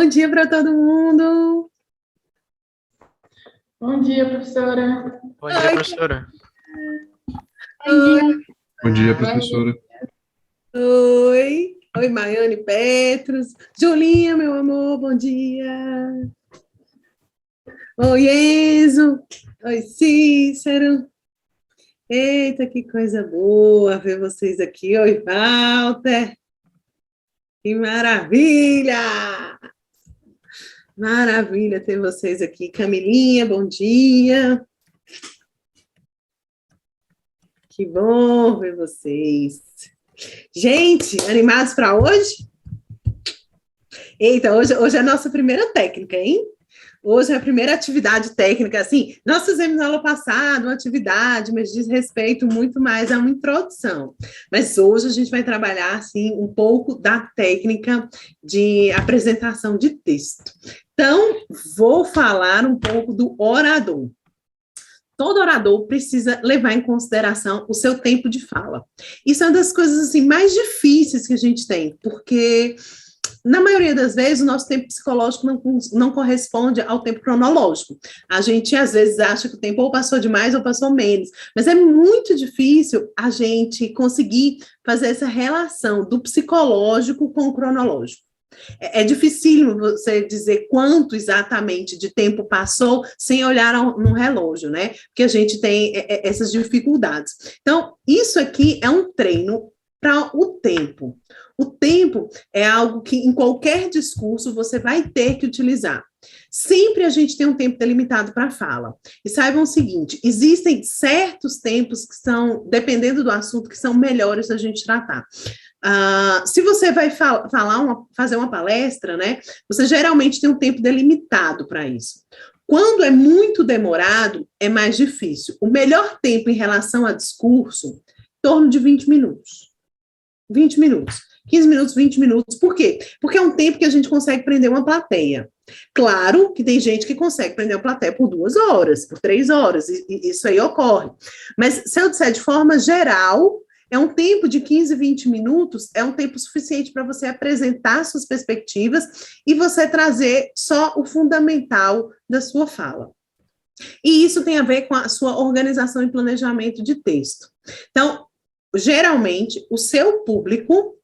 dia para todo mundo. Bom dia, professora. Bom dia, professora. Oi. Bom dia, professora. Oi. Oi, Maiane Petros. Julinha, meu amor, bom dia. Oi, Enzo. Oi, Cícero. Eita, que coisa boa ver vocês aqui. Oi, Walter. Que maravilha! Maravilha ter vocês aqui. Camilinha, bom dia. Que bom ver vocês. Gente, animados para hoje? Eita, hoje é a nossa primeira técnica, hein? Hoje é a primeira atividade técnica, assim, nós fizemos na aula passada uma atividade, mas diz respeito muito mais a uma introdução. Mas hoje a gente vai trabalhar, assim, um pouco da técnica de apresentação de texto. Então, vou falar um pouco do orador. Todo orador precisa levar em consideração o seu tempo de fala. Isso é uma das coisas, assim, mais difíceis que a gente tem, porque na maioria das vezes, o nosso tempo psicológico não corresponde ao tempo cronológico. A gente, às vezes, acha que o tempo ou passou demais ou passou menos, mas é muito difícil a gente conseguir fazer essa relação do psicológico com o cronológico. É dificílimo você dizer quanto exatamente de tempo passou sem olhar no relógio, né? Porque a gente tem essas dificuldades. Então, isso aqui é um treino para o tempo. O tempo é algo que em qualquer discurso você vai ter que utilizar. Sempre a gente tem um tempo delimitado para a fala. E saibam o seguinte, existem certos tempos que são, dependendo do assunto, que são melhores da gente tratar. Se você vai fazer uma palestra, né, você geralmente tem um tempo delimitado para isso. Quando é muito demorado, é mais difícil. O melhor tempo em relação a discurso, em torno de 20 minutos. 20 minutos. 15 minutos, 20 minutos. Por quê? Porque é um tempo que a gente consegue prender uma plateia. Claro que tem gente que consegue prender uma plateia por 2 horas, por 3 horas, e isso aí ocorre. Mas se eu disser de forma geral, é um tempo de 15, 20 minutos, é um tempo suficiente para você apresentar suas perspectivas e você trazer só o fundamental da sua fala. E isso tem a ver com a sua organização e planejamento de texto. Então, geralmente, o seu público,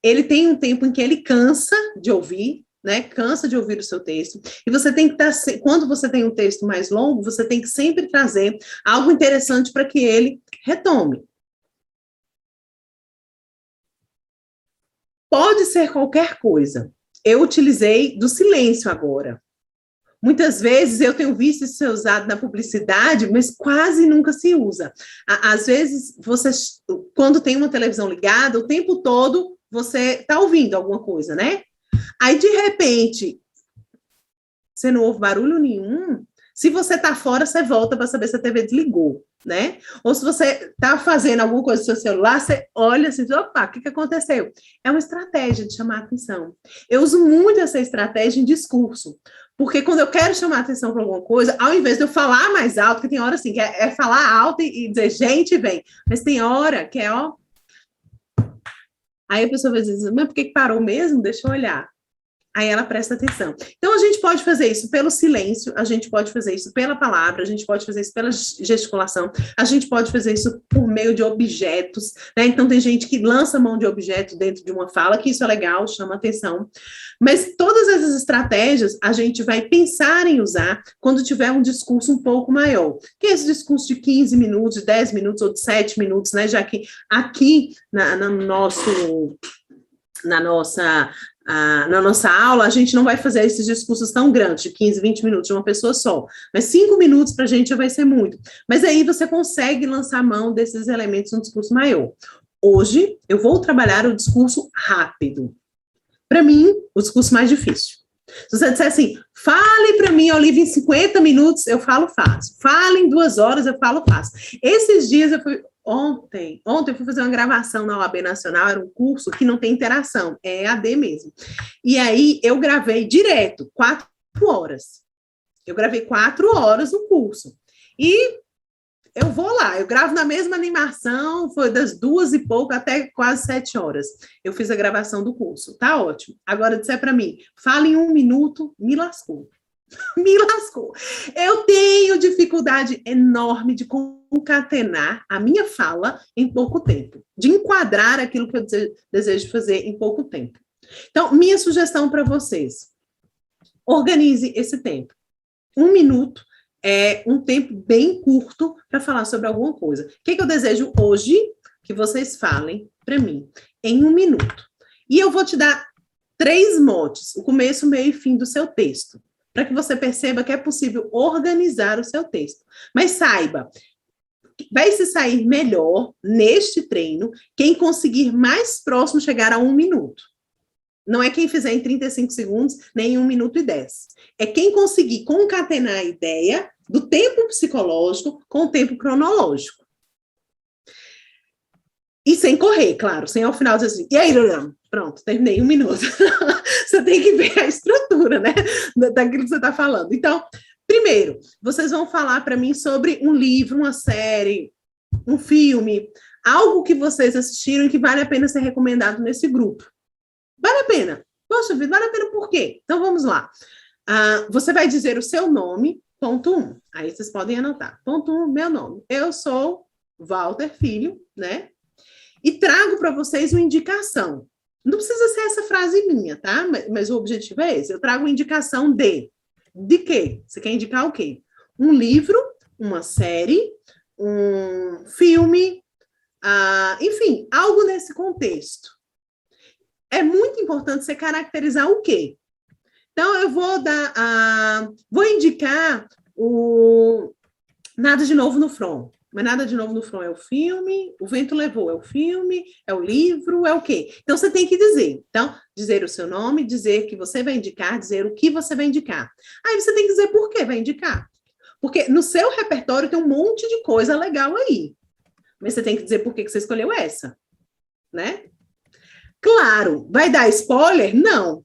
ele tem um tempo em que ele cansa de ouvir, né? Cansa de ouvir o seu texto. E você tem que estar, quando você tem um texto mais longo, você tem que sempre trazer algo interessante para que ele retome. Pode ser qualquer coisa. Eu utilizei do silêncio agora. Muitas vezes eu tenho visto isso ser usado na publicidade, mas quase nunca se usa. Às vezes, você, quando tem uma televisão ligada, o tempo todo você está ouvindo alguma coisa, né? Aí, de repente, você não ouve barulho nenhum. Se você está fora, você volta para saber se a TV desligou, né? Ou se você está fazendo alguma coisa no seu celular, você olha assim, opa, o que aconteceu? É uma estratégia de chamar a atenção. Eu uso muito essa estratégia em discurso, porque quando eu quero chamar a atenção para alguma coisa, ao invés de eu falar mais alto, que tem hora assim, que é falar alto e dizer, gente, vem. Mas tem hora que é, ó... Aí a pessoa vai dizer, mas por que parou mesmo? Deixa eu olhar. Aí ela presta atenção. Então, a gente pode fazer isso pelo silêncio, a gente pode fazer isso pela palavra, a gente pode fazer isso pela gesticulação, a gente pode fazer isso por meio de objetos, né? Então, tem gente que lança a mão de objeto dentro de uma fala, que isso é legal, chama atenção. Mas todas essas estratégias a gente vai pensar em usar quando tiver um discurso um pouco maior. Que é esse discurso de 15 minutos, de 10 minutos ou de 7 minutos, né? Já que aqui na nossa aula, a gente não vai fazer esses discursos tão grandes, de 15, 20 minutos, de uma pessoa só. Mas 5 minutos para a gente já vai ser muito. Mas aí você consegue lançar mão desses elementos num discurso maior. Hoje, eu vou trabalhar o discurso rápido. Para mim, o discurso mais difícil. Se você disser assim, fale para mim, Olivia, em 50 minutos, eu falo fácil. Fale em 2 horas, eu falo fácil. Esses dias eu fui... Ontem eu fui fazer uma gravação na OAB Nacional, era um curso que não tem interação, é EAD mesmo. E aí eu gravei direto, 4 horas. Eu gravei 4 horas no curso. E eu vou lá, eu gravo na mesma animação, foi das 2 e pouco até quase 7 horas. Eu fiz a gravação do curso, tá ótimo. Agora, disser para mim, fala em 1 minuto, me lascou. Me lascou. Eu tenho dificuldade enorme de concatenar a minha fala em pouco tempo, de enquadrar aquilo que eu desejo fazer em pouco tempo. Então, minha sugestão para vocês, organize esse tempo. 1 minuto é um tempo bem curto para falar sobre alguma coisa. O que eu desejo hoje que vocês falem para mim em 1 minuto? E eu vou te dar 3 motes, o começo, meio e fim do seu texto, para que você perceba que é possível organizar o seu texto. Mas saiba, vai se sair melhor neste treino quem conseguir mais próximo chegar a 1 minuto. Não é quem fizer em 35 segundos, nem em 1 minuto e 10. É quem conseguir concatenar a ideia do tempo psicológico com o tempo cronológico. E sem correr, claro, sem ao final dizer assim, e aí, Lilian? Pronto, terminei 1 minuto. Você tem que ver a estrutura, né, daquilo que você está falando. Então, primeiro, vocês vão falar para mim sobre um livro, uma série, um filme, algo que vocês assistiram e que vale a pena ser recomendado nesse grupo. Vale a pena. Poxa vida, vale a pena por quê? Então, vamos lá. Você vai dizer o seu nome, ponto 1. Aí vocês podem anotar. Ponto 1, meu nome. Eu sou Walter Filho, né? E trago para vocês uma indicação. Não precisa ser essa frase minha, tá? Mas o objetivo é esse. Eu trago uma indicação de quê? Você quer indicar o quê? Um livro, uma série, um filme, enfim, algo nesse contexto. É muito importante você caracterizar o quê? Então, eu vou indicar o Nada de Novo no Front. Mas Nada de Novo no Front é o filme, O Vento Levou é o filme, é o livro, é o quê? Então, você tem que dizer. Então, dizer o seu nome, dizer que você vai indicar, dizer o que você vai indicar. Aí você tem que dizer por que vai indicar. Porque no seu repertório tem um monte de coisa legal aí. Mas você tem que dizer por que você escolheu essa, né? Claro, vai dar spoiler? Não,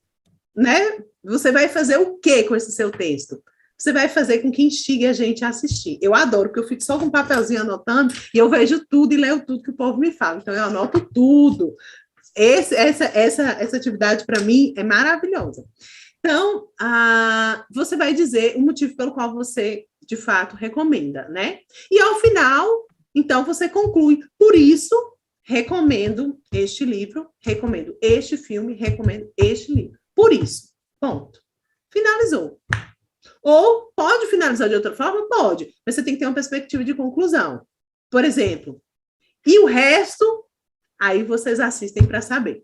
né? Você vai fazer o quê com esse seu texto? Você vai fazer com que instigue a gente a assistir. Eu adoro, porque eu fico só com um papelzinho anotando e eu vejo tudo e leio tudo que o povo me fala. Então, eu anoto tudo. Essa atividade, para mim, é maravilhosa. Então, você vai dizer o motivo pelo qual você, de fato, recomenda, né? E, ao final, então, você conclui. Por isso, recomendo este livro, recomendo este filme, recomendo este livro. Por isso, ponto. Finalizou. Ou pode finalizar de outra forma? Pode, mas você tem que ter uma perspectiva de conclusão. Por exemplo, e o resto, aí vocês assistem para saber.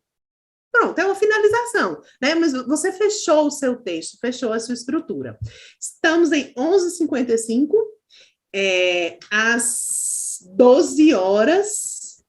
Pronto, é uma finalização, né? Mas você fechou o seu texto, fechou a sua estrutura. Estamos em 11h55, às 12 horas,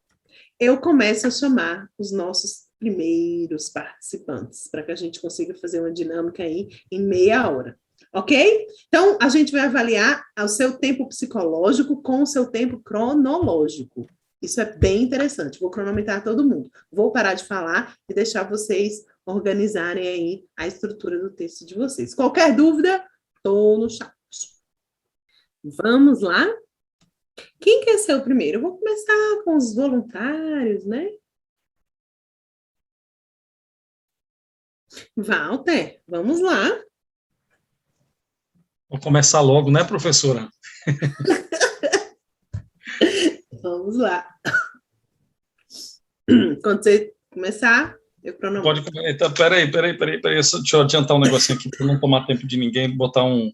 eu começo a chamar os nossos primeiros participantes, para que a gente consiga fazer uma dinâmica aí em meia hora. Ok? Então, a gente vai avaliar o seu tempo psicológico com o seu tempo cronológico. Isso é bem interessante. Vou cronometrar todo mundo. Vou parar de falar e deixar vocês organizarem aí a estrutura do texto de vocês. Qualquer dúvida, estou no chat. Vamos lá? Quem quer ser o primeiro? Eu vou começar com os voluntários, né? Walter, vamos lá. Vou começar logo, né, professora? Vamos lá. Quando você começar, eu cronometro. Pode começar. Então, peraí. Deixa eu adiantar um negocinho aqui para não tomar tempo de ninguém, botar um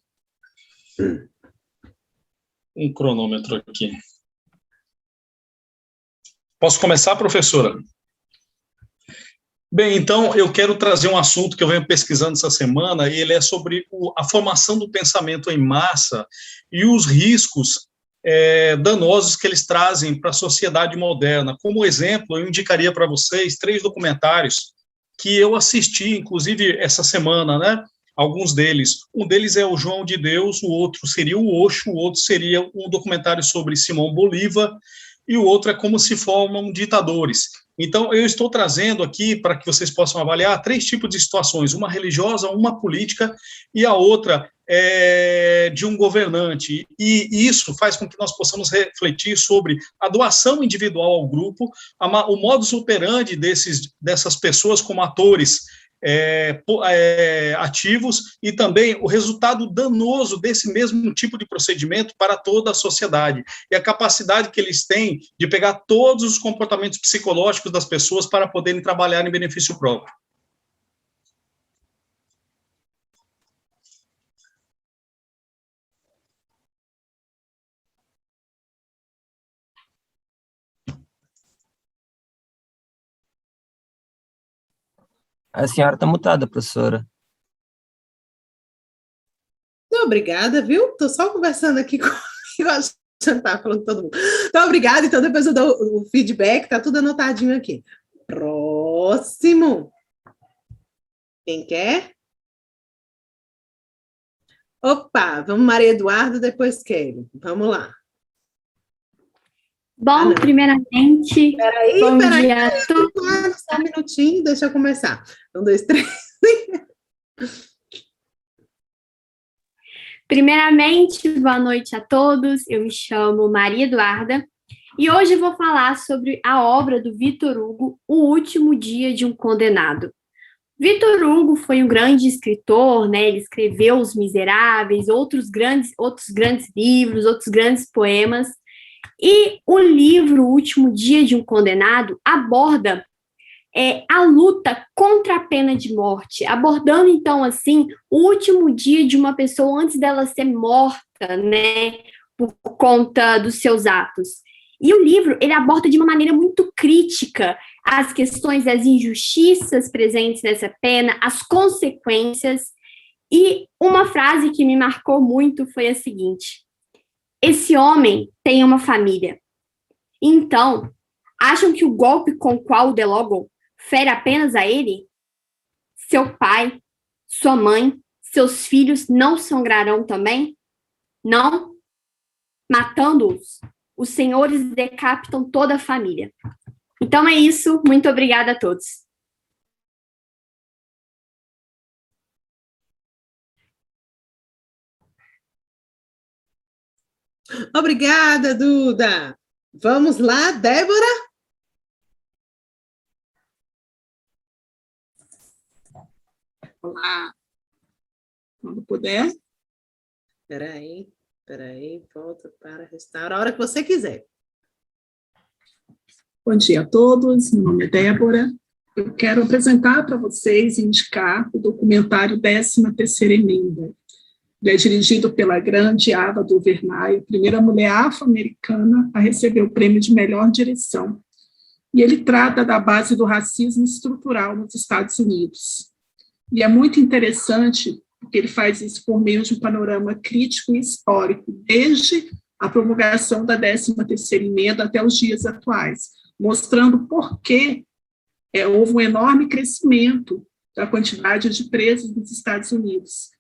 cronômetro aqui. Posso começar, professora? Bem, então, eu quero trazer um assunto que eu venho pesquisando essa semana, e ele é sobre a formação do pensamento em massa e os riscos danosos que eles trazem para a sociedade moderna. Como exemplo, eu indicaria para vocês 3 documentários que eu assisti, inclusive, essa semana, né? Alguns deles. Um deles é o João de Deus, o outro seria o Osho, o outro seria um documentário sobre Simão Bolívar, e o outro é Como se formam ditadores. Então, eu estou trazendo aqui, para que vocês possam avaliar, 3 tipos de situações, uma religiosa, uma política e a outra de um governante. E isso faz com que nós possamos refletir sobre a doação individual ao grupo, o modus operandi dessas pessoas como atores ativos e também o resultado danoso desse mesmo tipo de procedimento para toda a sociedade e a capacidade que eles têm de pegar todos os comportamentos psicológicos das pessoas para poderem trabalhar em benefício próprio. A senhora está mutada, professora. Não, obrigada, viu? Estou só conversando aqui comigo, já tá falando com todo mundo. Então, obrigada, então depois eu dou o feedback, tá tudo anotadinho aqui. Próximo. Quem quer? Opa, vamos Maria Eduarda, depois Kelly. Vamos lá. Bom, primeiramente, bom dia a todos. Só um minutinho, deixa eu começar. 1, 2, 3. Primeiramente, boa noite a todos. Eu me chamo Maria Eduarda e hoje eu vou falar sobre a obra do Victor Hugo, O Último Dia de um Condenado. Victor Hugo foi um grande escritor, né? Ele escreveu Os Miseráveis, outros grandes livros, outros grandes poemas. E o livro O Último Dia de um Condenado aborda a luta contra a pena de morte, abordando, então, assim, o último dia de uma pessoa antes dela ser morta, né, por conta dos seus atos. E o livro, ele aborda de uma maneira muito crítica as questões das injustiças presentes nessa pena, as consequências, e uma frase que me marcou muito foi a seguinte: esse homem tem uma família. Então, acham que o golpe com o qual o delogam fere apenas a ele? Seu pai, sua mãe, seus filhos não sangrarão também? Não? Matando-os, os senhores decapitam toda a família. Então é isso, muito obrigada a todos. Obrigada, Duda. Vamos lá, Débora? Olá, quando puder. Espera aí, volta para restaurar a hora que você quiser. Bom dia a todos, meu nome é Débora. Eu quero apresentar para vocês e indicar o documentário 13ª Emenda. Ele é dirigido pela grande Ava DuVernay, a primeira mulher afro-americana a receber o prêmio de melhor direção. E ele trata da base do racismo estrutural nos Estados Unidos. E é muito interessante, porque ele faz isso por meio de um panorama crítico e histórico, desde a promulgação da 13ª Emenda até os dias atuais, mostrando por que houve um enorme crescimento da quantidade de presos nos Estados Unidos,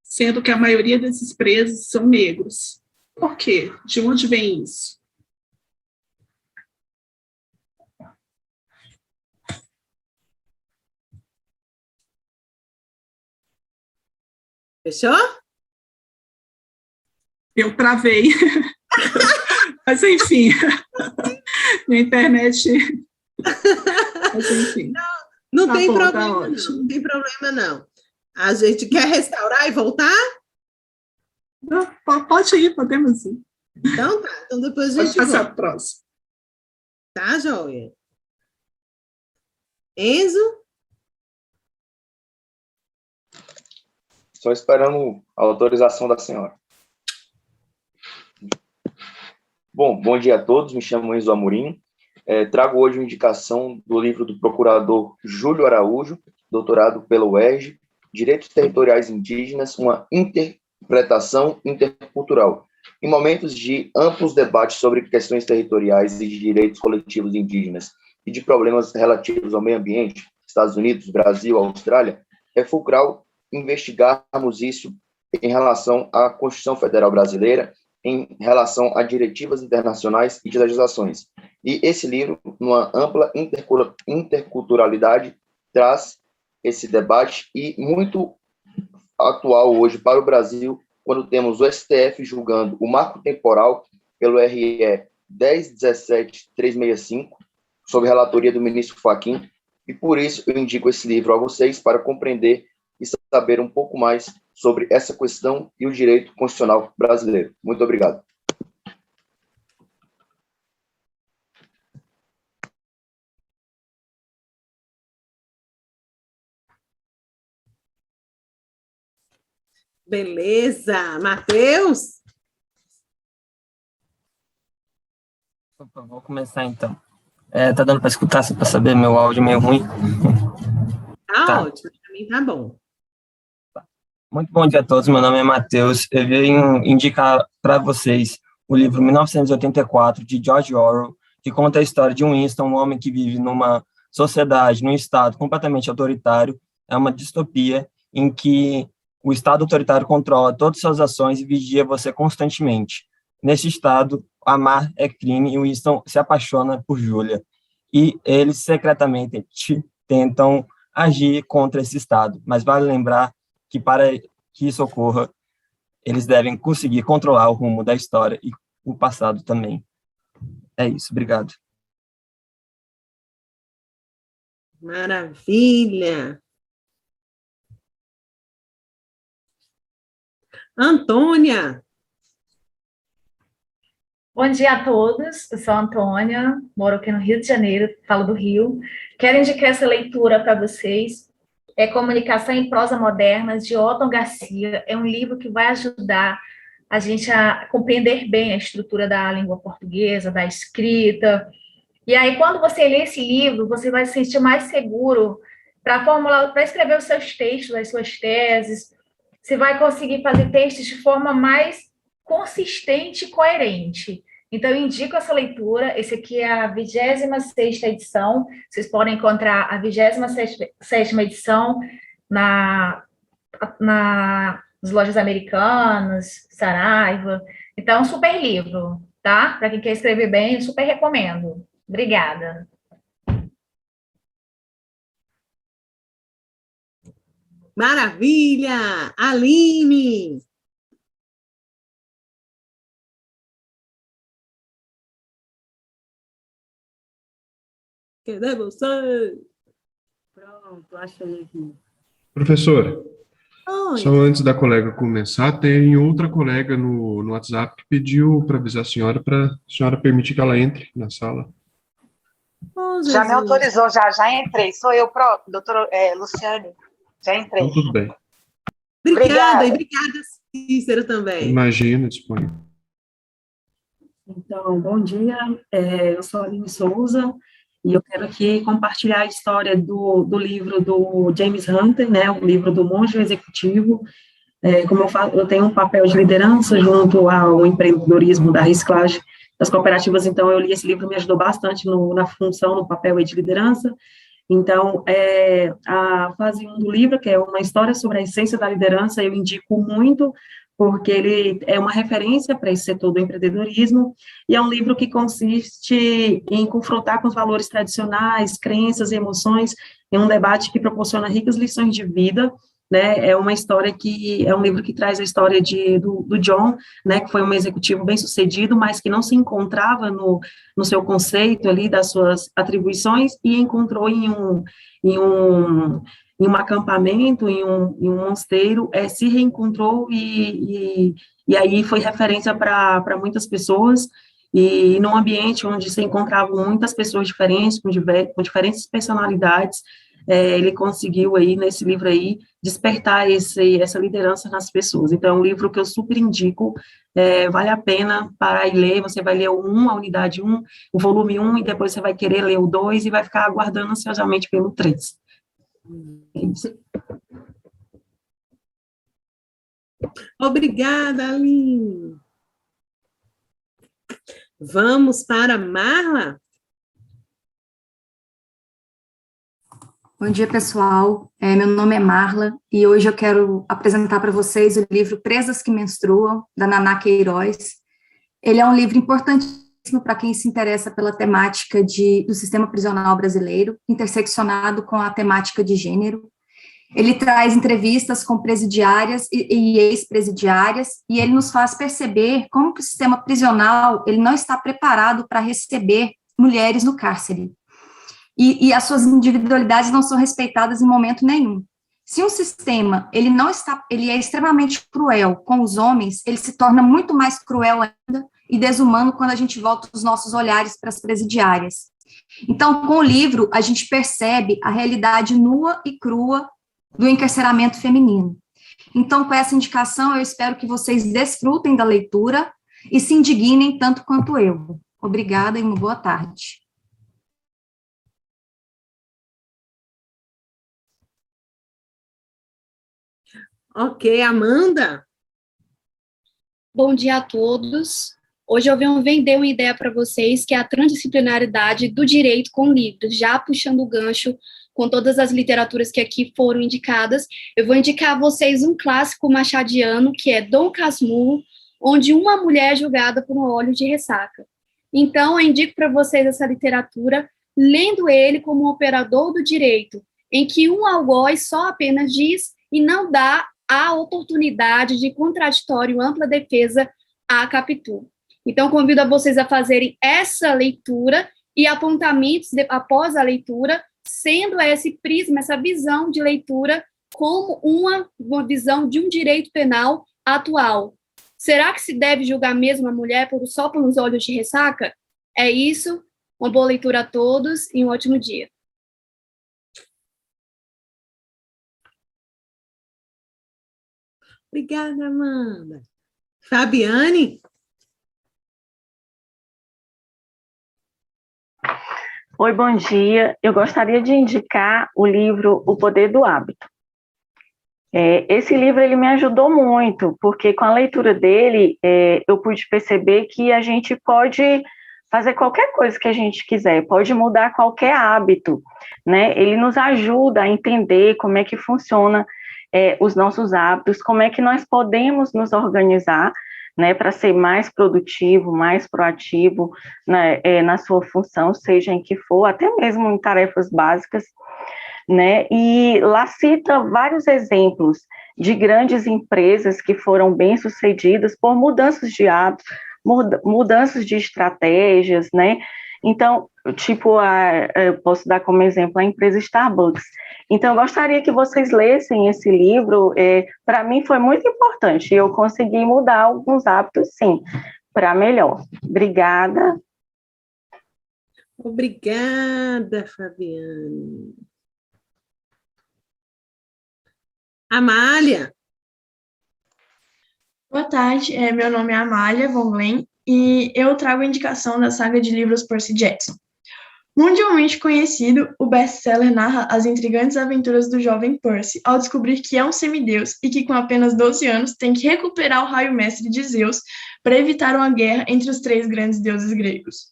sendo que a maioria desses presos são negros. Por quê? De onde vem isso? Fechou? Eu travei. Mas, enfim, minha internet... Mas, enfim. Não Tá tem bom, tá problema, ótimo. não tem problema, não. A gente quer restaurar e voltar? Não, pode ir, podemos ir. Então tá, então depois a Pode gente passar volta. para o próximo. Tá, joia? Enzo? Só esperando a autorização da senhora. Bom dia a todos, me chamo Enzo Amorim. Trago hoje uma indicação do livro do procurador Júlio Araújo, doutorado pela UERJ, Direitos Territoriais Indígenas, uma interpretação intercultural. Em momentos de amplos debates sobre questões territoriais e de direitos coletivos indígenas e de problemas relativos ao meio ambiente, Estados Unidos, Brasil, Austrália, é fulcral investigarmos isso em relação à Constituição Federal Brasileira em relação a diretivas internacionais e de legislações. E esse livro, numa ampla interculturalidade, traz esse debate e muito atual hoje para o Brasil, quando temos o STF julgando o marco temporal pelo RE 10.17.365, sob relatoria do ministro Fachin, e por isso eu indico esse livro a vocês para compreender e saber um pouco mais sobre essa questão e o direito constitucional brasileiro. Muito obrigado. Beleza. Matheus? Opa, vou começar então. Tá dando para escutar, para saber? Meu áudio é meio ruim. Tá ótimo, para mim tá bom. Muito bom dia a todos, meu nome é Matheus. Eu vim indicar para vocês o livro 1984, de George Orwell, que conta a história de Winston, um homem que vive numa sociedade, num estado completamente autoritário. É uma distopia em que o estado autoritário controla todas as suas ações e vigia você constantemente. Nesse estado, amar é crime e Winston se apaixona por Julia. E eles secretamente tentam agir contra esse estado, mas vale lembrar que para que isso ocorra, eles devem conseguir controlar o rumo da história e o passado também. É isso, obrigado. Maravilha. Antônia. Bom dia a todos, eu sou a Antônia, moro aqui no Rio de Janeiro, falo do Rio. Quero indicar essa leitura para vocês. É Comunicação em Prosa Modernas, de Otton Garcia. É um livro que vai ajudar a gente a compreender bem a estrutura da língua portuguesa, da escrita. E aí, quando você lê esse livro, você vai se sentir mais seguro para escrever os seus textos, as suas teses. Você vai conseguir fazer textos de forma mais consistente e coerente. Então, eu indico essa leitura. Esse aqui é a 26ª edição. Vocês podem encontrar a 27ª edição nas lojas americanas, Saraiva. Então, é um super livro, tá? Para quem quer escrever bem, eu super recomendo. Obrigada. Maravilha! Aline! Cadê você? Pronto, achei aqui. Professora, Oi. só antes da colega começar, tem outra colega no WhatsApp que pediu para avisar a senhora para a senhora permitir que ela entre na sala. Oh, já me autorizou, já entrei. Sou eu próprio, doutora Luciane. Já entrei. Então, tudo bem. Obrigada, e obrigada, Cícero, também. Imagina, disponha. Então, bom dia, eu sou a Aline Souza, e eu quero aqui compartilhar a história do livro do James Hunter, né, o livro do Monge Executivo. Como eu tenho um papel de liderança junto ao empreendedorismo da reciclagem das cooperativas, então eu li esse livro, me ajudou bastante na função, no papel de liderança. Então, a fase 1 do livro, que é uma história sobre a essência da liderança, eu indico muito, porque ele é uma referência para esse setor do empreendedorismo, e é um livro que consiste em confrontar com os valores tradicionais, crenças e emoções, em um debate que proporciona ricas lições de vida, né? É uma história é um livro que traz a história do John, né, que foi um executivo bem-sucedido, mas que não se encontrava no seu conceito ali das suas atribuições, e encontrou em um acampamento, em um mosteiro, se reencontrou e aí foi referência para muitas pessoas, e num ambiente onde se encontravam muitas pessoas diferentes, com diferentes personalidades, ele conseguiu aí, nesse livro aí, despertar essa liderança nas pessoas. Então, é um livro que eu super indico, vale a pena parar e ler. Você vai ler a unidade 1, o volume 1, e depois você vai querer ler o 2 e vai ficar aguardando ansiosamente pelo 3. É isso. Obrigada, Aline. Vamos para Marla? Bom dia, pessoal. Meu nome é Marla e hoje eu quero apresentar para vocês o livro Presas que Menstruam, da Naná Queiroz. Ele é um livro importantíssimo para quem se interessa pela temática do sistema prisional brasileiro, interseccionado com a temática de gênero. Ele traz entrevistas com presidiárias e ex-presidiárias, e ele nos faz perceber como que o sistema prisional ele não está preparado para receber mulheres no cárcere. E as suas individualidades não são respeitadas em momento nenhum. Se um sistema ele é extremamente cruel com os homens, ele se torna muito mais cruel ainda e desumano quando a gente volta os nossos olhares para as presidiárias. Então, com o livro, a gente percebe a realidade nua e crua do encarceramento feminino. Então, com essa indicação, eu espero que vocês desfrutem da leitura e se indignem tanto quanto eu. Obrigada e uma boa tarde. Ok, Amanda? Bom dia a todos. Hoje eu venho vender uma ideia para vocês, que é a transdisciplinaridade do direito com livros, já puxando o gancho com todas as literaturas que aqui foram indicadas. Eu vou indicar a vocês um clássico machadiano, que é Dom Casmurro, onde uma mulher é julgada por um óleo de ressaca. Então, eu indico para vocês essa literatura, lendo ele como um operador do direito, em que um algoz só apenas diz e não dá a oportunidade de contraditório ampla defesa à Capitu. Então, convido a vocês a fazerem essa leitura e apontamentos após a leitura, sendo esse prisma, essa visão de leitura como uma visão de um direito penal atual. Será que se deve julgar mesmo a mulher só pelos olhos de ressaca? É isso. Uma boa leitura a todos e um ótimo dia. Obrigada, Amanda. Fabiane? Oi, bom dia. Eu gostaria de indicar o livro O Poder do Hábito. Esse livro ele me ajudou muito, porque com a leitura dele eu pude perceber que a gente pode fazer qualquer coisa que a gente quiser, pode mudar qualquer hábito, né? Ele nos ajuda a entender como é que funciona os nossos hábitos, como é que nós podemos nos organizar, né, para ser mais produtivo, mais proativo, né, na sua função, seja em que for, até mesmo em tarefas básicas, né, e lá cita vários exemplos de grandes empresas que foram bem-sucedidas por mudanças de hábitos, mudanças de estratégias, né. Então, tipo, eu posso dar como exemplo a empresa Starbucks. Então, eu gostaria que vocês lessem esse livro. Para mim foi muito importante, eu consegui mudar alguns hábitos, sim, para melhor. Obrigada. Obrigada, Fabiane. Amália? Boa tarde, meu nome é Amália Von Glen e eu trago a indicação da saga de livros Percy Jackson. Mundialmente conhecido, o best-seller narra as intrigantes aventuras do jovem Percy ao descobrir que é um semideus e que com apenas 12 anos tem que recuperar o raio mestre de Zeus para evitar uma guerra entre os 3 grandes deuses gregos.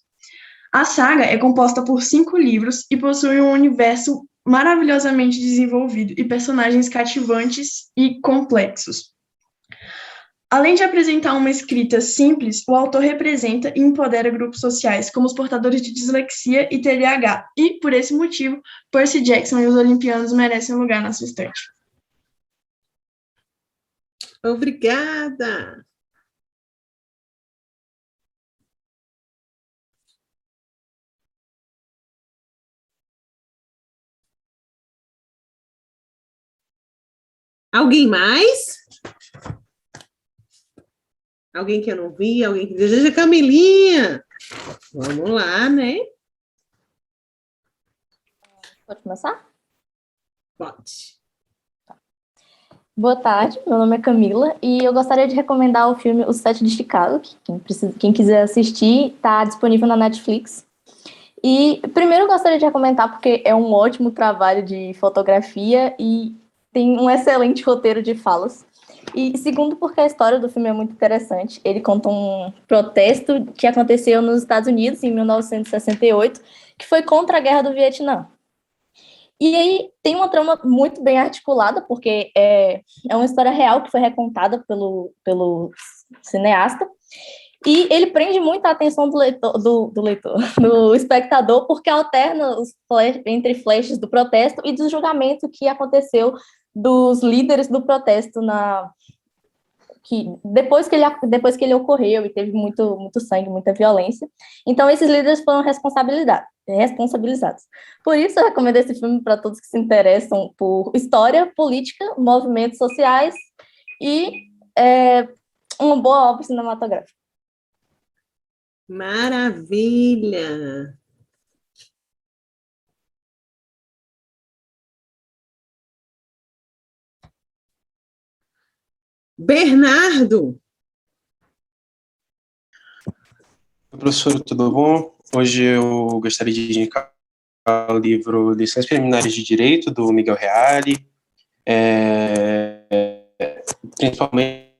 A saga é composta por 5 livros e possui um universo maravilhosamente desenvolvido e personagens cativantes e complexos. Além de apresentar uma escrita simples, o autor representa e empodera grupos sociais, como os portadores de dislexia e TDAH, e, por esse motivo, Percy Jackson e os olimpianos merecem um lugar na sua estante. Obrigada. Alguém mais? Alguém que eu não vi? Alguém que deseja? Camilinha! Vamos lá, né? Pode começar? Pode. Boa tarde, meu nome é Camila e eu gostaria de recomendar o filme O Sete de Chicago, que quem quiser assistir está disponível na Netflix. E primeiro eu gostaria de recomendar porque é um ótimo trabalho de fotografia e tem um excelente roteiro de falas. E segundo, porque a história do filme é muito interessante. Ele conta um protesto que aconteceu nos Estados Unidos em 1968, que foi contra a Guerra do Vietnã. E aí tem uma trama muito bem articulada, porque é uma história real que foi recontada pelo cineasta. E ele prende muito a atenção do leitor, do espectador, porque alterna entre flashes do protesto e do julgamento que aconteceu dos líderes do protesto depois que ele ocorreu e teve muito sangue, muita violência. Então, esses líderes foram responsabilizados. Por isso, eu recomendo esse filme para todos que se interessam por história, política, movimentos sociais e uma boa obra cinematográfica. Maravilha! Bernardo! Oi, professor, tudo bom? Hoje eu gostaria de indicar o livro Lições Preliminares de Direito, do Miguel Reale, principalmente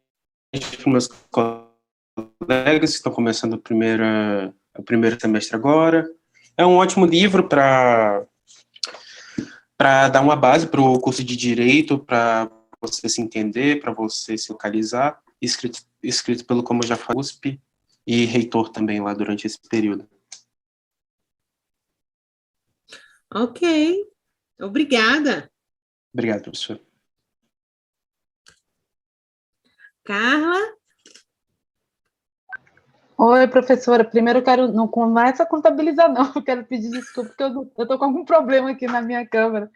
para meus colegas que estão começando o primeiro semestre agora. É um ótimo livro para dar uma base para o curso de Direito, para você se entender, para você se localizar, escrito pelo, como eu já falei, USP, e reitor também lá durante esse período. Ok, obrigada. Obrigado, professor. Carla? Oi, professora. Primeiro, eu quero, não começa a contabilizar, não. Eu quero pedir desculpa, porque eu estou com algum problema aqui na minha câmera.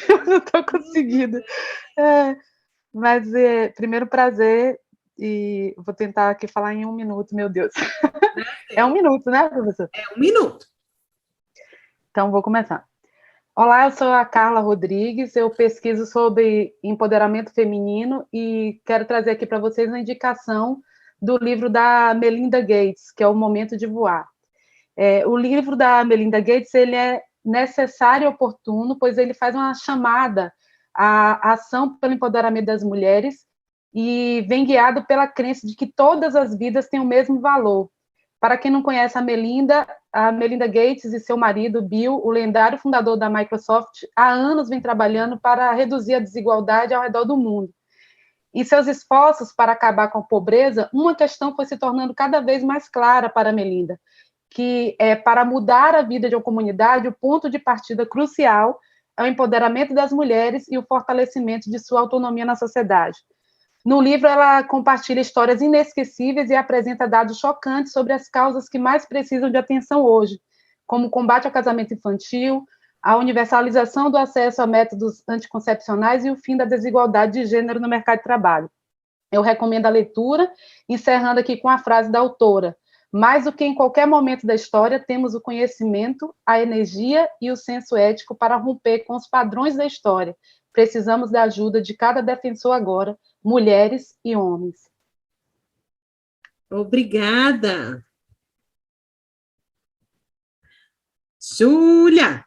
Eu não estou conseguindo. Mas, primeiro, prazer, e vou tentar aqui falar em 1 minuto, meu Deus. É 1 minuto, né, professor? É 1 minuto. Então, vou começar. Olá, eu sou a Carla Rodrigues, eu pesquiso sobre empoderamento feminino e quero trazer aqui para vocês uma indicação do livro da Melinda Gates, que é O Momento de Voar. O livro da Melinda Gates ele é necessário e oportuno, pois ele faz uma chamada à ação pelo empoderamento das mulheres e vem guiado pela crença de que todas as vidas têm o mesmo valor. Para quem não conhece a Melinda Gates e seu marido, Bill, o lendário fundador da Microsoft, há anos vem trabalhando para reduzir a desigualdade ao redor do mundo. Em seus esforços para acabar com a pobreza, uma questão foi se tornando cada vez mais clara para Melinda, que para mudar a vida de uma comunidade, o ponto de partida crucial é o empoderamento das mulheres e o fortalecimento de sua autonomia na sociedade. No livro, ela compartilha histórias inesquecíveis e apresenta dados chocantes sobre as causas que mais precisam de atenção hoje, como o combate ao casamento infantil, a universalização do acesso a métodos anticoncepcionais e o fim da desigualdade de gênero no mercado de trabalho. Eu recomendo a leitura, encerrando aqui com a frase da autora: mais do que em qualquer momento da história, temos o conhecimento, a energia e o senso ético para romper com os padrões da história. Precisamos da ajuda de cada defensor agora, mulheres e homens. Obrigada. Júlia.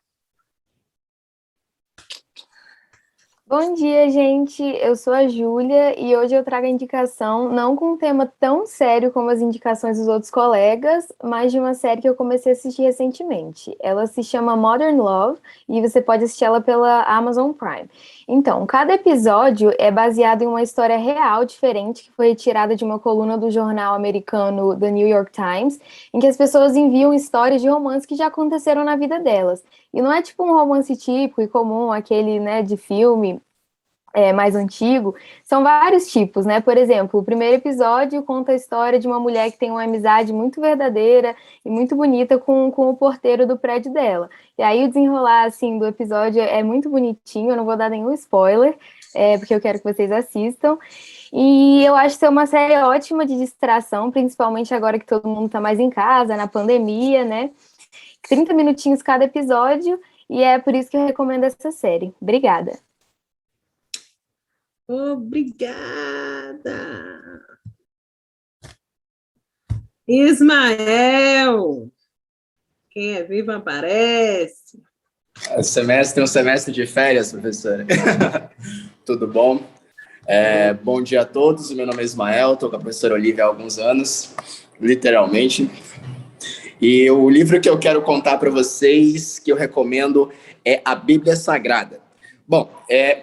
Bom dia, gente. Eu sou a Júlia e hoje eu trago a indicação, não com um tema tão sério como as indicações dos outros colegas, mas de uma série que eu comecei a assistir recentemente. Ela se chama Modern Love e você pode assistir ela pela Amazon Prime. Então, cada episódio é baseado em uma história real diferente que foi retirada de uma coluna do jornal americano The New York Times, em que as pessoas enviam histórias de romances que já aconteceram na vida delas. E não é tipo um romance típico e comum, aquele, né, de filme mais antigo. São vários tipos, né? Por exemplo, o primeiro episódio conta a história de uma mulher que tem uma amizade muito verdadeira e muito bonita com o porteiro do prédio dela. E aí o desenrolar, assim, do episódio é muito bonitinho, eu não vou dar nenhum spoiler, porque eu quero que vocês assistam. E eu acho que é uma série ótima de distração, principalmente agora que todo mundo tá mais em casa, na pandemia, né? 30 minutinhos cada episódio, e é por isso que eu recomendo essa série. Obrigada. Obrigada. Ismael. Quem é vivo aparece. Tem um semestre de férias, professora. Tudo bom? Bom dia a todos. Meu nome é Ismael, estou com a professora Olivia há alguns anos, literalmente. E o livro que eu quero contar para vocês, que eu recomendo, é a Bíblia Sagrada. Bom,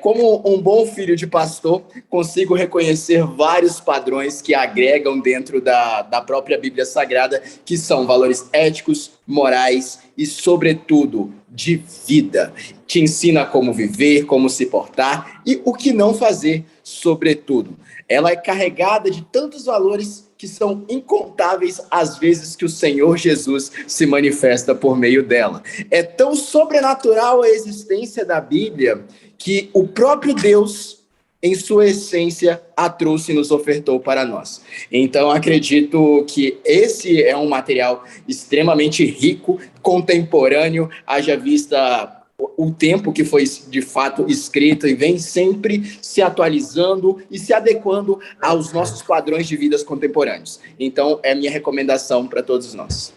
como um bom filho de pastor, consigo reconhecer vários padrões que agregam dentro da própria Bíblia Sagrada, que são valores éticos, morais e, sobretudo, de vida. Te ensina como viver, como se portar e o que não fazer, sobretudo. Ela é carregada de tantos valores que são incontáveis as vezes que o Senhor Jesus se manifesta por meio dela. É tão sobrenatural a existência da Bíblia que o próprio Deus, em sua essência, a trouxe e nos ofertou para nós. Então, acredito que esse é um material extremamente rico, contemporâneo, haja vista o tempo que foi de fato escrito e vem sempre se atualizando e se adequando aos nossos padrões de vidas contemporâneos. Então, é minha recomendação para todos nós.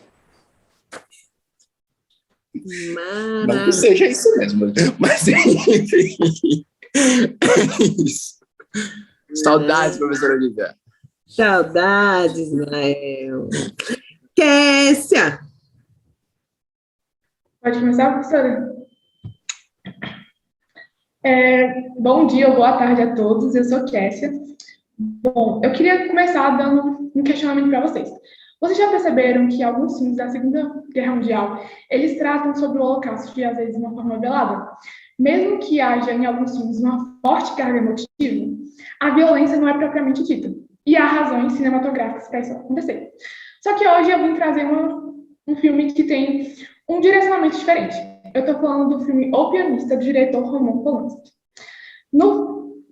Não que seja isso mesmo, mas enfim. É isso. Saudades, professora Olivia. Saudades, Ismael. Kessia. Pode começar, professora? Bom dia ou boa tarde a todos, eu sou Kessia. Bom, eu queria começar dando um questionamento para vocês. Vocês já perceberam que alguns filmes da Segunda Guerra Mundial, eles tratam sobre o Holocausto, e às vezes de uma forma velada? Mesmo que haja em alguns filmes uma forte carga emotiva, a violência não é propriamente dita. E há razões cinematográficas para isso acontecer. Só que hoje eu vim trazer um filme que tem um direcionamento diferente. Eu estou falando do filme O Pianista, do diretor Roman Polanski. No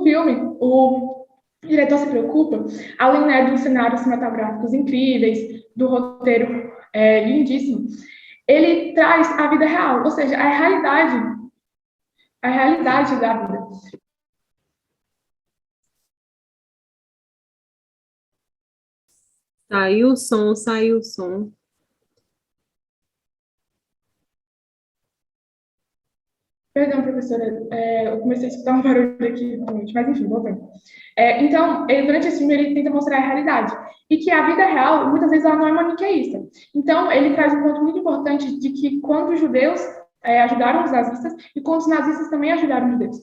filme, o diretor se preocupa, além, né, dos cenários cinematográficos incríveis, do roteiro lindíssimo, ele traz a vida real, ou seja, a realidade da vida. Saiu o som. Perdão, professora, eu comecei a escutar um barulho aqui, mas enfim, voltando. Então, durante esse filme, ele tenta mostrar a realidade, e que a vida real, muitas vezes, ela não é maniqueísta. Então, ele traz um ponto muito importante de que quando os judeus ajudaram os nazistas, e quando os nazistas também ajudaram os judeus.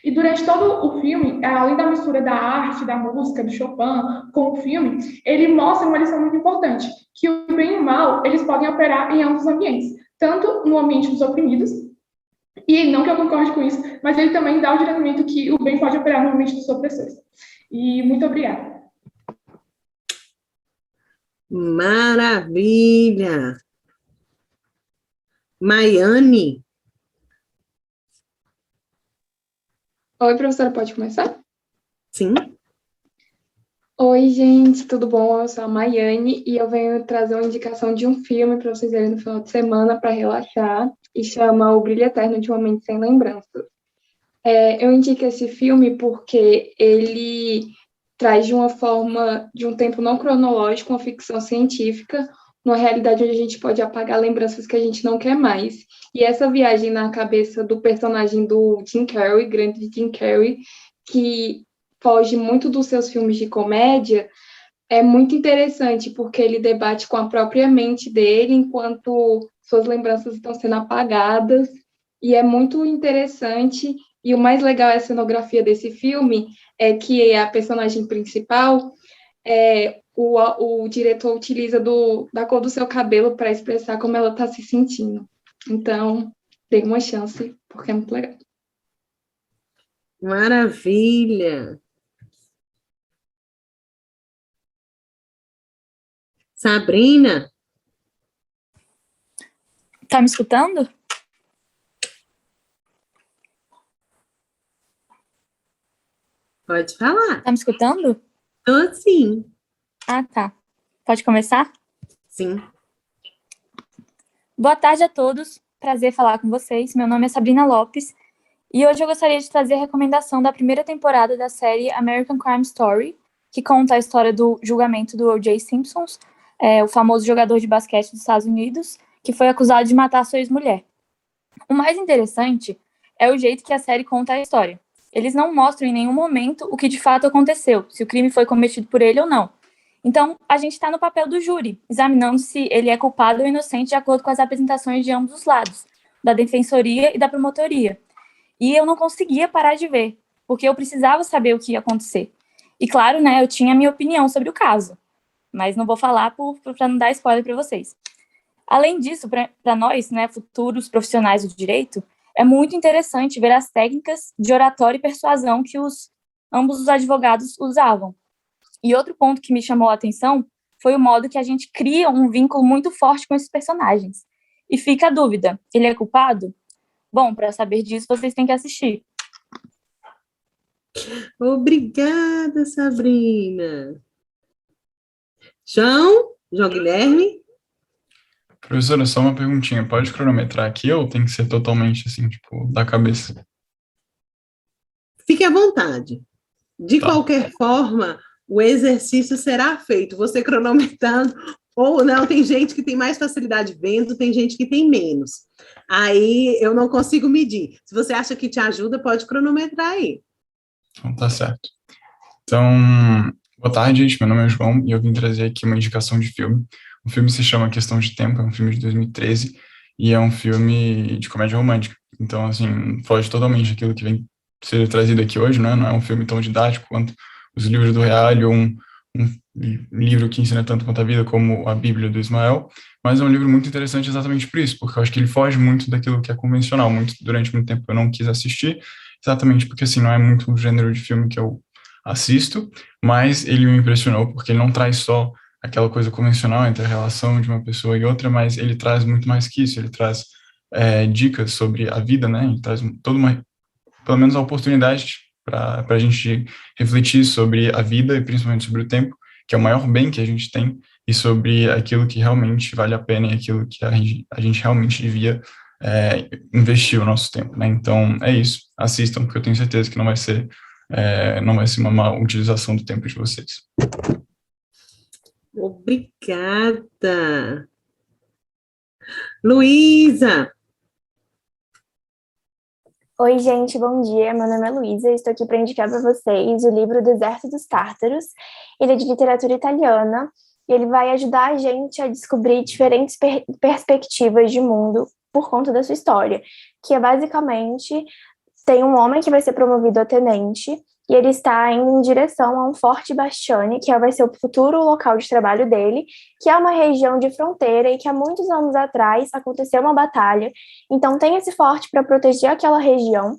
E durante todo o filme, além da mistura da arte, da música, do Chopin, com o filme, ele mostra uma lição muito importante, que o bem e o mal, eles podem operar em ambos os ambientes, tanto no ambiente dos oprimidos, e não que eu concorde com isso, mas ele também dá o direcionamento que o bem pode operar no ambiente dos opressores. E muito obrigada. Maravilha! Maiane. Oi, professora, pode começar? Sim. Oi, gente, tudo bom? Eu sou a Maiane e eu venho trazer uma indicação de um filme para vocês verem no final de semana para relaxar, e chama O Brilho Eterno de uma Mente Sem Lembranças. Eu indico esse filme porque ele traz de uma forma, de um tempo não cronológico, uma ficção científica, numa realidade onde a gente pode apagar lembranças que a gente não quer mais. E essa viagem na cabeça do personagem do Jim Carrey, grande Jim Carrey, que foge muito dos seus filmes de comédia, é muito interessante, porque ele debate com a própria mente dele, enquanto suas lembranças estão sendo apagadas, e é muito interessante. E o mais legal é a cenografia desse filme, é que a personagem principal, o diretor utiliza da cor do seu cabelo para expressar como ela está se sentindo. Então, dê uma chance, porque é muito legal. Maravilha! Sabrina? Tá me escutando? Pode falar. Tá me escutando? Tô sim. Ah, tá. Pode começar? Sim. Boa tarde a todos. Prazer falar com vocês. Meu nome é Sabrina Lopes e hoje eu gostaria de trazer a recomendação da primeira temporada da série American Crime Story, que conta a história do julgamento do O.J. Simpson, o famoso jogador de basquete dos Estados Unidos, que foi acusado de matar sua ex-mulher. O mais interessante é o jeito que a série conta a história. Eles não mostram em nenhum momento o que de fato aconteceu, se o crime foi cometido por ele ou não. Então, a gente está no papel do júri, examinando se ele é culpado ou inocente de acordo com as apresentações de ambos os lados, da defensoria e da promotoria. E eu não conseguia parar de ver, porque eu precisava saber o que ia acontecer. E claro, né, eu tinha a minha opinião sobre o caso, mas não vou falar para não dar spoiler para vocês. Além disso, para nós, né, futuros profissionais do direito, é muito interessante ver as técnicas de oratória e persuasão que ambos os advogados usavam. E outro ponto que me chamou a atenção foi o modo que a gente cria um vínculo muito forte com esses personagens. E fica a dúvida, ele é culpado? Bom, para saber disso, vocês têm que assistir. Obrigada, Sabrina. João Guilherme? Professora, só uma perguntinha. Pode cronometrar aqui ou tem que ser totalmente, assim, tipo, da cabeça? Fique à vontade. De qualquer forma, o exercício será feito. Você cronometrando ou não, tem gente que tem mais facilidade vendo, tem gente que tem menos. Aí eu não consigo medir. Se você acha que te ajuda, pode cronometrar aí. Então, tá certo. Então, boa tarde, gente. Meu nome é João e eu vim trazer aqui uma indicação de filme. O filme se chama Questão de Tempo, é um filme de 2013 e é um filme de comédia romântica. Então, assim, foge totalmente daquilo que vem ser trazido aqui hoje, né? Não é um filme tão didático quanto os livros do Reale ou um livro que ensina tanto quanto a vida como a Bíblia do Ismael, mas é um livro muito interessante exatamente por isso, porque eu acho que ele foge muito daquilo que é convencional. Durante muito tempo eu não quis assistir, exatamente porque, assim, não é muito um gênero de filme que eu assisto, mas ele me impressionou porque ele não traz só aquela coisa convencional entre a relação de uma pessoa e outra, mas ele traz muito mais que isso, ele traz dicas sobre a vida, né? Ele traz pelo menos a oportunidade para a gente refletir sobre a vida e principalmente sobre o tempo, que é o maior bem que a gente tem, e sobre aquilo que realmente vale a pena e aquilo que a gente realmente devia investir o nosso tempo, né? Então, é isso. Assistam, porque eu tenho certeza que não vai ser uma má utilização do tempo de vocês. Obrigada. Luísa! Oi, gente, bom dia. Meu nome é Luísa e estou aqui para indicar para vocês o livro Deserto dos Tártaros. Ele é de literatura italiana e ele vai ajudar a gente a descobrir diferentes perspectivas de mundo por conta da sua história, que é basicamente, tem um homem que vai ser promovido a tenente e ele está indo em direção a um forte Bastiani, que vai ser o futuro local de trabalho dele, que é uma região de fronteira e que há muitos anos atrás aconteceu uma batalha, então tem esse forte para proteger aquela região.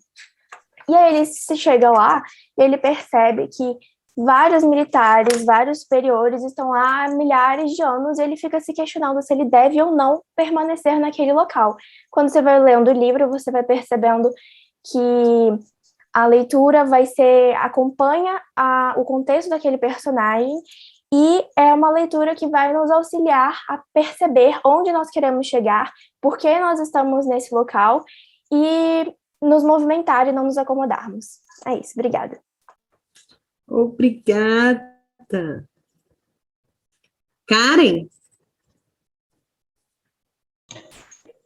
E aí ele chega lá e ele percebe que vários militares, vários superiores estão lá há milhares de anos e ele fica se questionando se ele deve ou não permanecer naquele local. Quando você vai lendo o livro, você vai percebendo que a leitura acompanha o contexto daquele personagem e é uma leitura que vai nos auxiliar a perceber onde nós queremos chegar, por que nós estamos nesse local e nos movimentar e não nos acomodarmos. É isso, obrigada. Obrigada. Karen?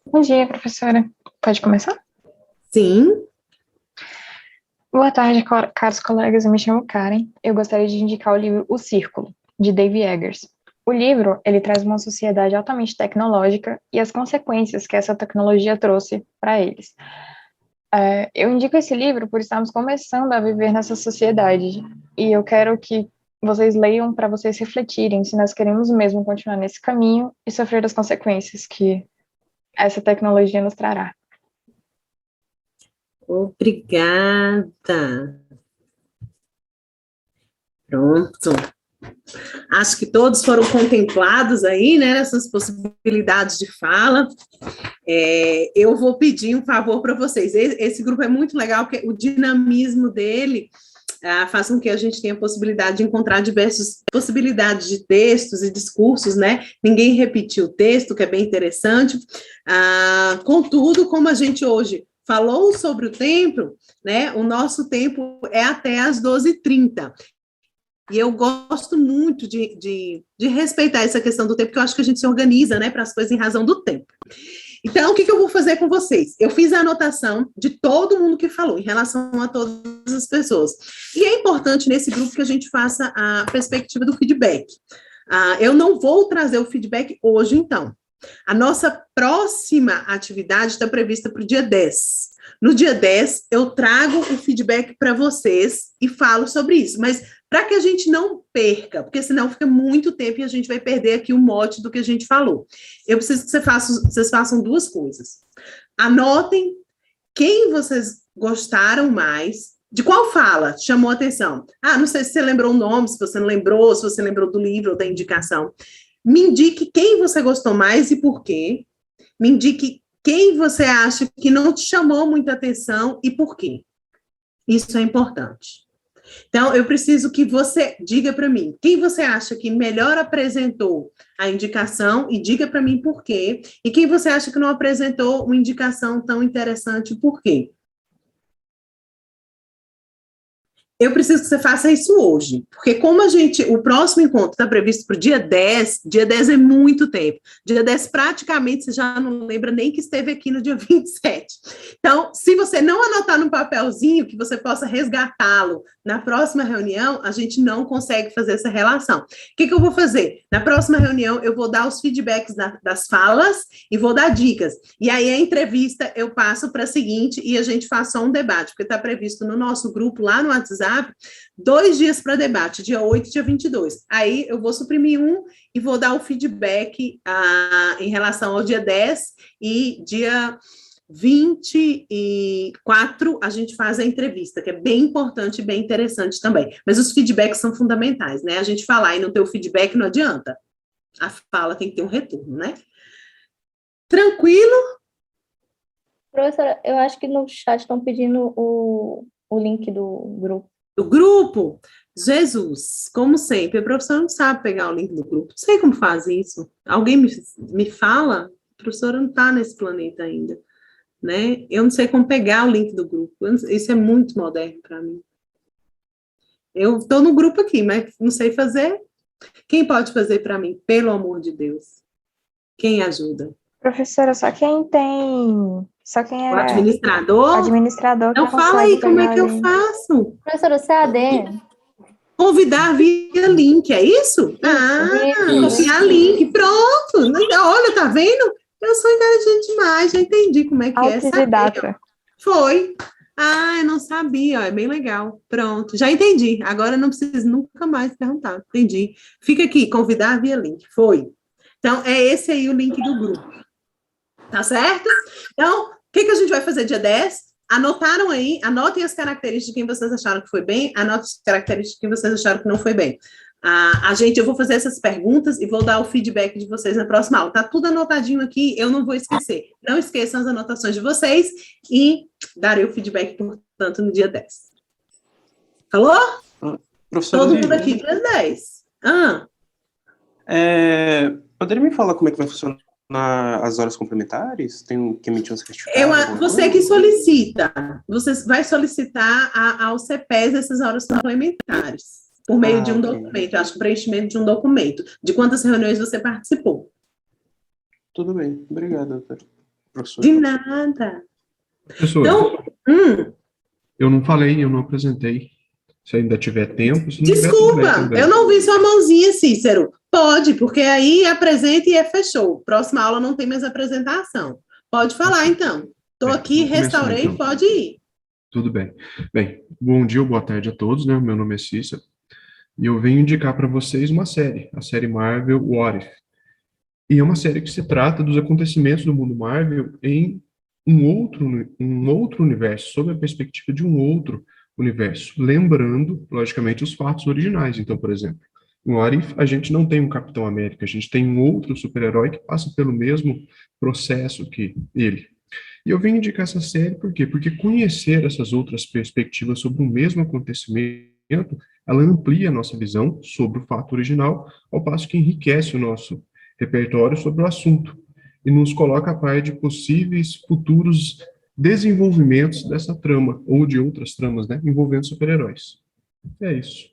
Bom dia, professora. Pode começar? Sim. Boa tarde, caros colegas, eu me chamo Karen. Eu gostaria de indicar o livro O Círculo, de Dave Eggers. O livro, ele traz uma sociedade altamente tecnológica e as consequências que essa tecnologia trouxe para eles. Eu indico esse livro por estarmos começando a viver nessa sociedade e eu quero que vocês leiam para vocês refletirem se nós queremos mesmo continuar nesse caminho e sofrer as consequências que essa tecnologia nos trará. Obrigada. Pronto. Acho que todos foram contemplados aí, né, nessas possibilidades de fala. Eu vou pedir um favor para vocês. Esse grupo é muito legal, porque o dinamismo dele faz com que a gente tenha a possibilidade de encontrar diversas possibilidades de textos e discursos, né? Ninguém repetiu o texto, que é bem interessante. Contudo, como a gente hoje falou sobre o tempo, né? O nosso tempo é até às 12h30. E eu gosto muito de respeitar essa questão do tempo, porque eu acho que a gente se organiza, né, para as coisas em razão do tempo. Então, o que eu vou fazer com vocês? Eu fiz a anotação de todo mundo que falou, em relação a todas as pessoas. E é importante, nesse grupo, que a gente faça a perspectiva do feedback. Eu não vou trazer o feedback hoje, então. A nossa próxima atividade está prevista para o dia 10. No dia 10, eu trago o feedback para vocês e falo sobre isso, mas para que a gente não perca, porque senão fica muito tempo e a gente vai perder aqui o mote do que a gente falou. Eu preciso que vocês façam duas coisas. Anotem quem vocês gostaram mais, de qual fala chamou a atenção. Não sei se você lembrou o nome, se você não lembrou, se você lembrou do livro ou da indicação. Me indique quem você gostou mais e por quê. Me indique quem você acha que não te chamou muita atenção e por quê. Isso é importante. Então, eu preciso que você diga para mim quem você acha que melhor apresentou a indicação e diga para mim por quê, e quem você acha que não apresentou uma indicação tão interessante e por quê. Eu preciso que você faça isso hoje, porque como o próximo encontro está previsto para o dia 10 é muito tempo. Dia 10 praticamente você já não lembra nem que esteve aqui no dia 27. Então, se você não anotar no papelzinho que você possa resgatá-lo na próxima reunião, a gente não consegue fazer essa relação. O que eu vou fazer? Na próxima reunião, eu vou dar os feedbacks das falas e vou dar dicas. E aí, a entrevista eu passo para a seguinte e a gente faz só um debate, porque está previsto no nosso grupo lá no WhatsApp 2 dias para debate, dia 8 e dia 22. Aí eu vou suprimir um e vou dar o feedback em relação ao dia 10 e dia 24 a gente faz a entrevista, que é bem importante e bem interessante também. Mas os feedbacks são fundamentais, né? A gente falar e não ter o feedback não adianta. A fala tem que ter um retorno, né? Tranquilo? Professora, eu acho que no chat estão pedindo o link do grupo. Do grupo? Jesus, como sempre, a professora não sabe pegar o link do grupo. Não sei como faz isso. Alguém me fala? A professora não está nesse planeta ainda, né? Eu não sei como pegar o link do grupo. Isso é muito moderno para mim. Eu estou no grupo aqui, mas não sei fazer. Quem pode fazer para mim? Pelo amor de Deus. Quem ajuda? Professora, só quem é... O administrador? Administrador. Então fala aí, como é que eu faço? Professora, CAD. Convidar via link, é isso? Via link, pronto. Olha, tá vendo? Eu sou inteligente demais, já entendi como é que é. Autodidata. Foi. Eu não sabia, é bem legal. Pronto, já entendi. Agora eu não preciso nunca mais perguntar. Entendi. Fica aqui, convidar via link. Foi. Então, é esse aí o link do grupo. Tá certo? Então, o que a gente vai fazer dia 10? Anotaram aí? Anotem as características de quem vocês acharam que foi bem, anotem as características de quem vocês acharam que não foi bem. Eu vou fazer essas perguntas e vou dar o feedback de vocês na próxima aula. Tá tudo anotadinho aqui, eu não vou esquecer. Não esqueçam as anotações de vocês e darei o feedback, portanto, no dia 10. Falou? Todo mundo aqui para as 10. Poderia me falar como é que vai funcionar as horas complementares? Tem que emitir um certificado? Você que solicita. Você vai solicitar ao CEPES essas horas complementares, por meio de um documento. Eu acho que preenchimento de um documento. De quantas reuniões você participou. Tudo bem. Obrigada, professor. De nada. Professor, então, eu não falei, eu não apresentei. Se ainda tiver tempo. Se não Desculpa, eu não vi sua mãozinha, Cícero. Pode, porque aí apresenta e fechou. Próxima aula não tem mais apresentação. Pode falar, então. Estou aqui, restaurei, então. Pode ir. Tudo bem. Bem, bom dia ou boa tarde a todos, né? Meu nome é Cícero. E eu venho indicar para vocês uma série, a série Marvel What If. E é uma série que se trata dos acontecimentos do mundo Marvel em um outro universo, sob a perspectiva de um outro universo, lembrando, logicamente, os fatos originais. Então, por exemplo, no What If, a gente não tem um Capitão América, a gente tem um outro super-herói que passa pelo mesmo processo que ele. E eu vim indicar essa série por quê? Porque conhecer essas outras perspectivas sobre o mesmo acontecimento, ela amplia a nossa visão sobre o fato original, ao passo que enriquece o nosso repertório sobre o assunto e nos coloca a par de possíveis futuros desenvolvimentos dessa trama, ou de outras tramas, né, envolvendo super-heróis. É isso.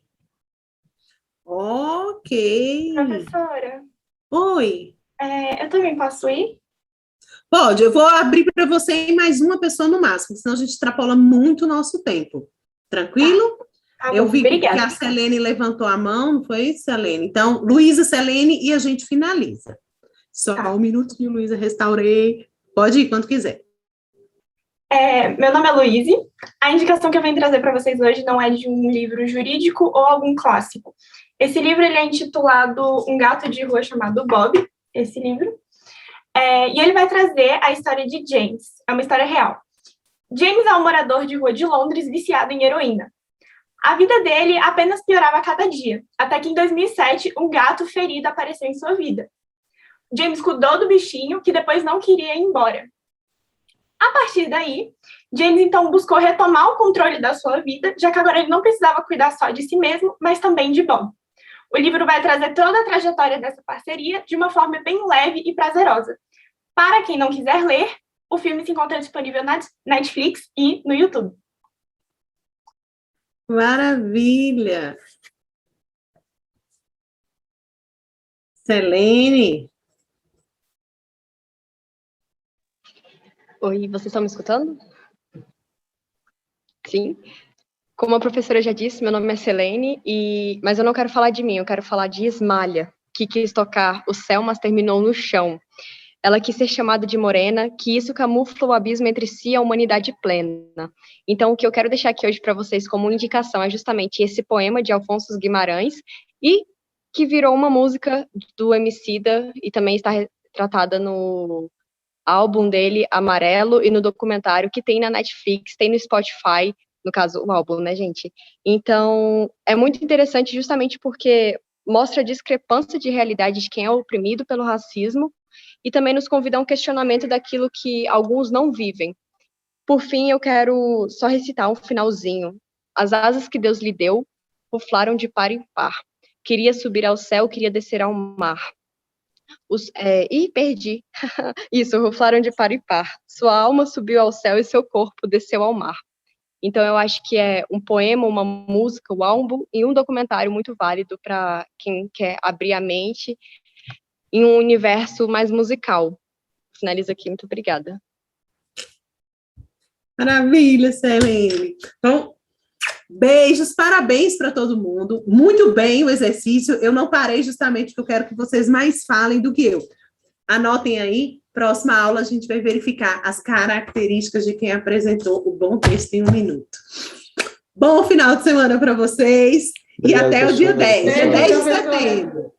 Ok. Professora. Oi. Eu também posso ir? Pode, eu vou abrir para você e mais uma pessoa no máximo, senão a gente extrapola muito o nosso tempo. Tranquilo? Tá eu bom, vi obrigada. que a Selene levantou a mão, não foi isso, Selene? Então, Luísa, Selene, e a gente finaliza. Só um minutinho, Luísa, restaurei. Pode ir quando quiser. Meu nome é Luíse. A indicação que eu venho trazer para vocês hoje não é de um livro jurídico ou algum clássico. Esse livro ele é intitulado Um Gato de Rua Chamado Bob, esse livro. E ele vai trazer a história de James. É uma história real. James é um morador de rua de Londres viciado em heroína. A vida dele apenas piorava a cada dia, até que em 2007 um gato ferido apareceu em sua vida. James cuidou do bichinho, que depois não queria ir embora. A partir daí, James então buscou retomar o controle da sua vida, já que agora ele não precisava cuidar só de si mesmo, mas também de Bob. O livro vai trazer toda a trajetória dessa parceria de uma forma bem leve e prazerosa. Para quem não quiser ler, o filme se encontra disponível na Netflix e no YouTube. Maravilha! Selene? Oi, vocês estão me escutando? Sim. Como a professora já disse, meu nome é Selene, mas eu não quero falar de mim, eu quero falar de Ismália, que quis tocar o céu, mas terminou no chão. Ela quis ser chamada de morena, que isso camufla o abismo entre si e a humanidade plena. Então, o que eu quero deixar aqui hoje para vocês como indicação é justamente esse poema de Alfonso Guimarães, e que virou uma música do Emicida, e também está retratada no álbum dele, Amarelo, e no documentário que tem na Netflix, tem no Spotify, no caso, o álbum, né, gente? Então, é muito interessante justamente porque mostra a discrepância de realidade de quem é oprimido pelo racismo e também nos convida a um questionamento daquilo que alguns não vivem. Por fim, eu quero só recitar um finalzinho. As asas que Deus lhe deu ruflaram de par em par. Queria subir ao céu, queria descer ao mar. Perdi. Isso, ruflaram de par em par. Sua alma subiu ao céu e seu corpo desceu ao mar. Então, eu acho que é um poema, uma música, um álbum e um documentário muito válido para quem quer abrir a mente em um universo mais musical. Finalizo aqui, muito obrigada. Maravilha, Selene. Então, beijos, parabéns para todo mundo. Muito bem o exercício. Eu não parei justamente porque eu quero que vocês mais falem do que eu. Anotem aí. Próxima aula a gente vai verificar as características de quem apresentou o bom texto em 1 minuto. Bom final de semana para vocês. Obrigado, e até o dia 10. Dia 10 de setembro.